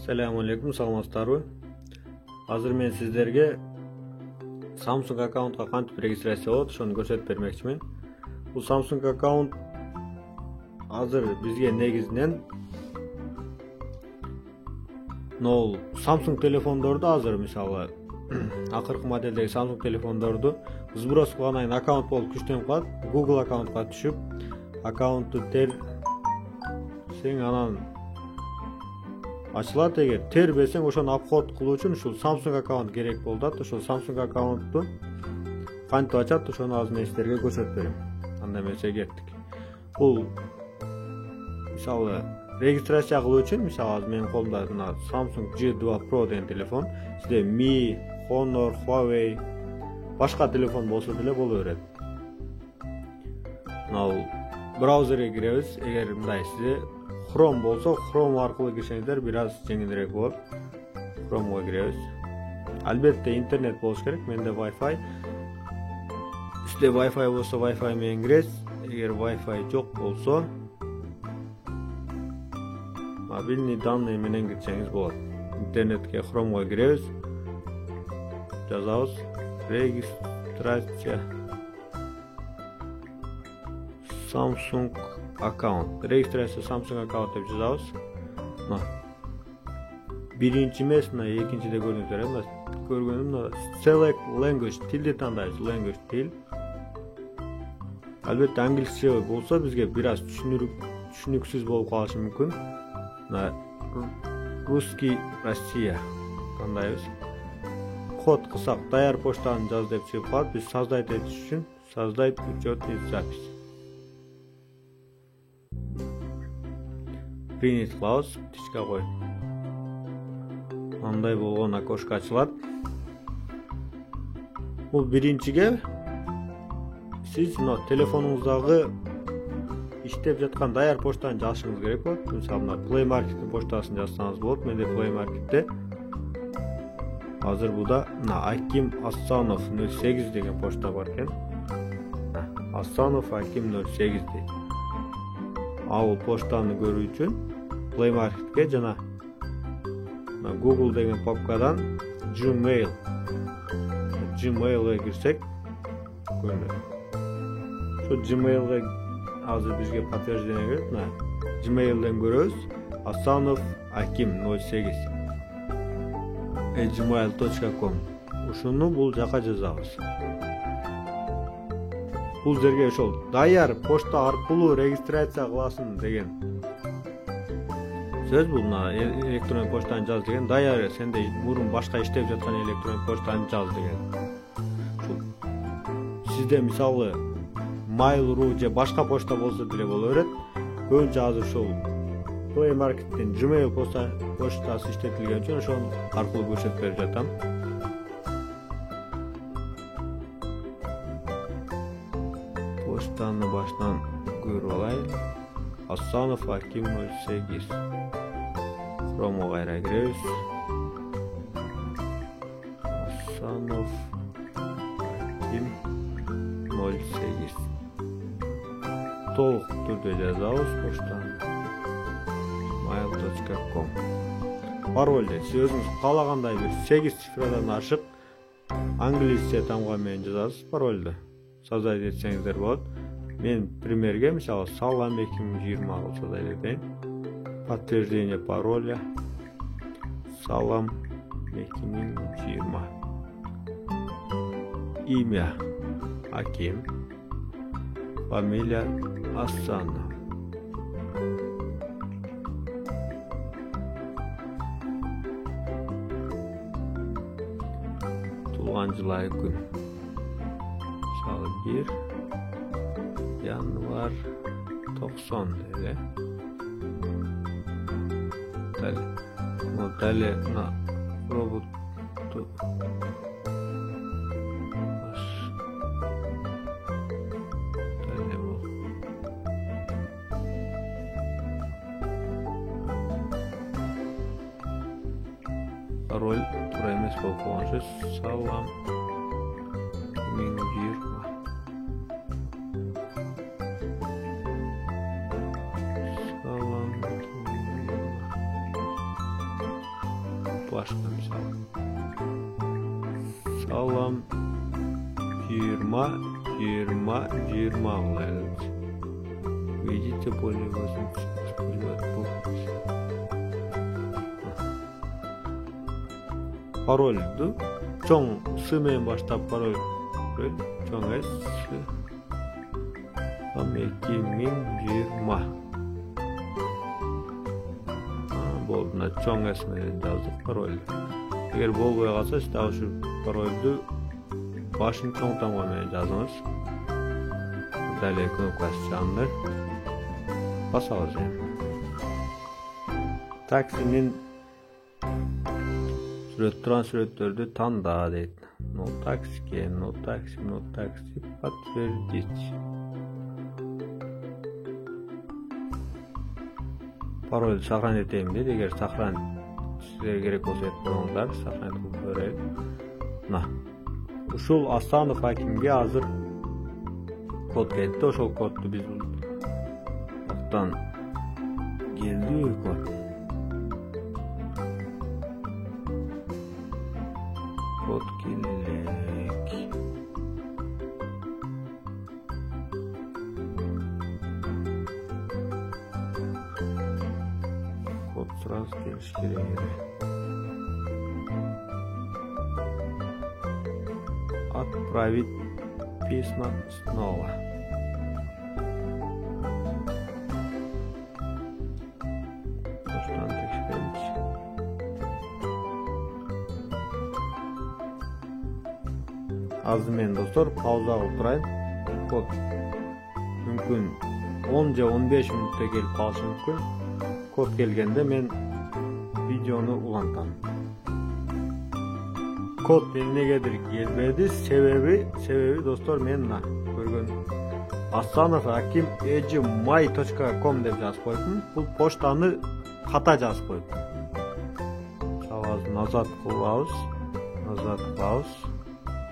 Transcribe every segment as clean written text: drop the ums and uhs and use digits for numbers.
Assalamu alaikum, саламатсыздарбы? Азыр мен сиздерге Samsung аккаунтка кантип регистрация болот, ошону көрсөтүп бермекчимин. Бул Samsung аккаунт азыр бизге негизинен Samsung телефондорду азыр мисалы акыркы модельдеги Samsung телефондорду сброс кылгандан кийин аккаунт болуп күчтөнүп калат. Google аккаунтка түшүп, аккаунтту терсең анан ачылат. Эгер тербесең ошону апход кылуу үчүн ушул Samsung аккаунт керек болуп атат. Ошол Samsung аккаунтту кантип ачат, ошону азыр мен сиздерге көрсөтүп берем. Анда эмесе кеттик. Бул мисалы регистрация кылуу үчүн мисалы азыр менин колумда мына Samsung G2 Pro деген телефон, сизде Mi, Honor, Huawei башка телефон болсо деле боло берет. Мына браузерге киребиз. Эгер мындай сизде Chrome болсо, Chrome аркылуу кирсеңиздер бир аз жеңилирээк болот. Chrome'га киребиз. Албетте интернет болуш керек. Менде Wi-Fi. Сизде Wi-Fi болсо, Wi-Fi менен киресиз. Эгер Wi-Fi жок болсо, мобильный данные менен кирсеңиз болот. Интернетке Chrome'га киребиз. Жазабыз регистрация Samsung аккаунт. Регистрация Samsung аккаунт деп жазабыз. Мына биринчи эмес, мына экинчиде көрүнүптөр. Мына көргөнүм мына select language, тилди тандайбыз. Language тил. Албетте англисче болсо бизге бир аз түшүнүксүз болуп калышы мүмкүн. Мына русский Россия тандайбыз. Код кылсак даяр почтаны жаз деп чыгып калат. Биз создать этиш үчүн создать учетный запись. Принять кылабыз, птичка коюп. Андай болгон окошко ачылат. Бул биринчиге сиз телефонуңуздагы иштеп жаткан даяр почтаны жазышыңыз керек болот. Мисалы мына Play Market'in почтасын жазсаңыз болот. Менде Play Market'те азыр буда мына Аким Асанов 08 деген почта бар экен. Асанов Аким 08 дейт. Ал почтаны көрүү үчүн Play Market'ке жана Google деген папкадан Gmail'га кирсек көрүнөт. Ошо Gmail'га азыр бизге подтверждение берет. Gmail'ден көрөбүз. Асанов Аким 08 gmail.com. Ушуну бул жака жазабыз. Бул жерге ошол даяр почта аркылуу регистрация кыласың деген сөз. Бул мына электронный почтаны жаз деген даяр, сенде мурун башка иштеп жаткан электронный почтаны жаз деген. Сизде мисалы Mail.ru же башка почта болсо деле боло берет. Көбүнчө азыр ошол Play Market'тен Gmail почтасы иштетилген үчүн ошол аркылуу көрсөтүп берип жатам. Почтаны баштан көрүп алайын. Асанов Аким 08. Chrome'га кайра киребиз. Асанов Аким 08. Толук түрдө жазабыз почтаны. mail.com. Паролде сиз өзүңүз каалагандай бир 8 цифрадан ашык англисче тамга менен жазасыз паролду. Создать этсеңиздер болот. Мен примерге мисалы салам 2020 болсо да элетейин. Подтверждение пароля салам 2020. Имя Аким. Фамилия Асанов. Туулган жыл ай күн. Мисалы 1 январь 90 эле. Далее на роботу пароль туура эмес болуп калган салам 2020. başka misal. Salam 20 olayız. Видите, более 80. Paroldu. Çoğ sığmayan başta parol. Çoğ es. Tam 2020. Bolduğunda çoğ esmeden yazdık parol. Eğer bolmaya kalsa işte şu paroldu başın çoğ tamamen yazınız. Dalej knopkası çalınır. Basarız yani. Taksinin turan süretlerde tan daha deydi. No taksi подтвердить. Parol saqlan eteyim dedi. Eğer saqlan sizlere gerek olsa etmeyonlar saqlan etip koyayım. Uşul Asanov hakimge hazır kod geldi. Oşol koddu biz Oktan geldi kod. Kod geldik. Kod sırası geliş gereği. Отправить письма снова. Azmen dostlar pauza olturayım. Kod mümkün 10-15 minutda gelip kalışı mümkün. Kod gelgende men videonu ulantam. Kod negedir gelmedi sebebi dostlar men görgön Asanov hakim ejimay.com deb жазып koydum. Bu poçtany kata жазып koydum. Savaz nazat kılabız.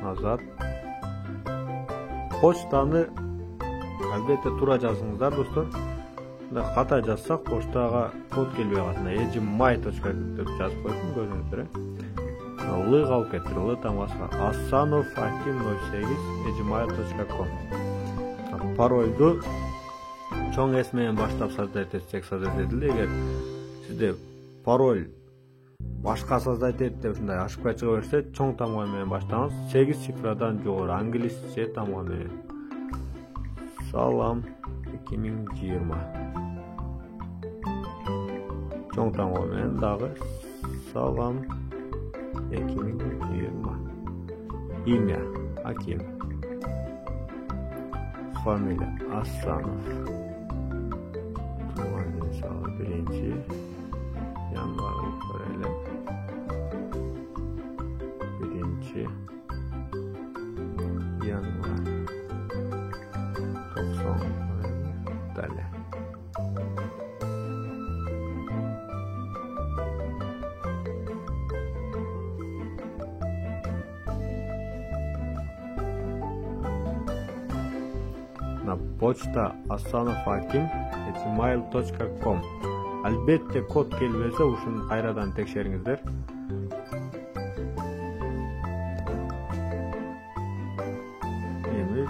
Nazat. Poçtany albatta tura жазыңыздар dostlar. Kata жазсак poçtaga kod келбей калсына ejimay.com deb жазып koydum görünüzdür. Lı kalk ettir, lı tamasına Asanov hakim 08 ejimay.com. Paroldu çoğ esmeyen başlap sozdayt etsek sozdayt edildi. Eğer sizde parol başka sozdayt et deb şunday aşıkka çıkıp berse çoğ tamamlayan başlangız 8 şifradan jogorу anglizce tamamlayan. Salam 2020. Çoğ tamamlayan dağı salam 2020. Имя Hakim. Familia Asanov. Tuvalet sağ 1. Yanvarlık böyle. 1. Yanvar 90 böyle. Poçta asanov@gmail.com. Albatta kod kelbese uşunu qayradan tekşeriңiздер. Endi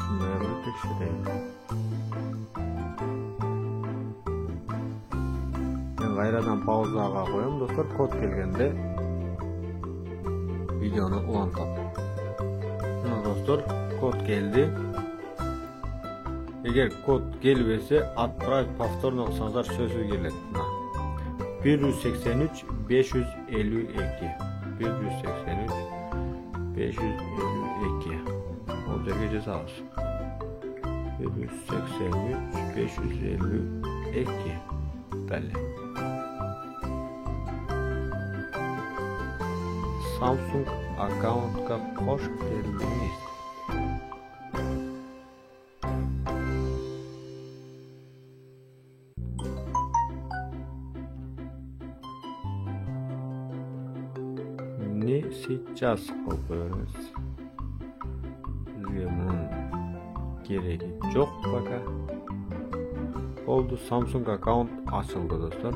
şunlarni tekşiraylik. Men qayradan pauzaga qo'yam dostlar, kod kelgende videoni ulantam. Mana dostlar, kod keldi. Eğer kod gelmese отправить повторно qilsangizlar sözü keladi. 183 552 o yerga жазабыз. 183 552 Далее. Samsung аккаунтка qo'sh kelдingiz. Сейчас koyuyoruz. Bizge bunun gereği yok baka. Oldu, Samsung account açıldı dostlar.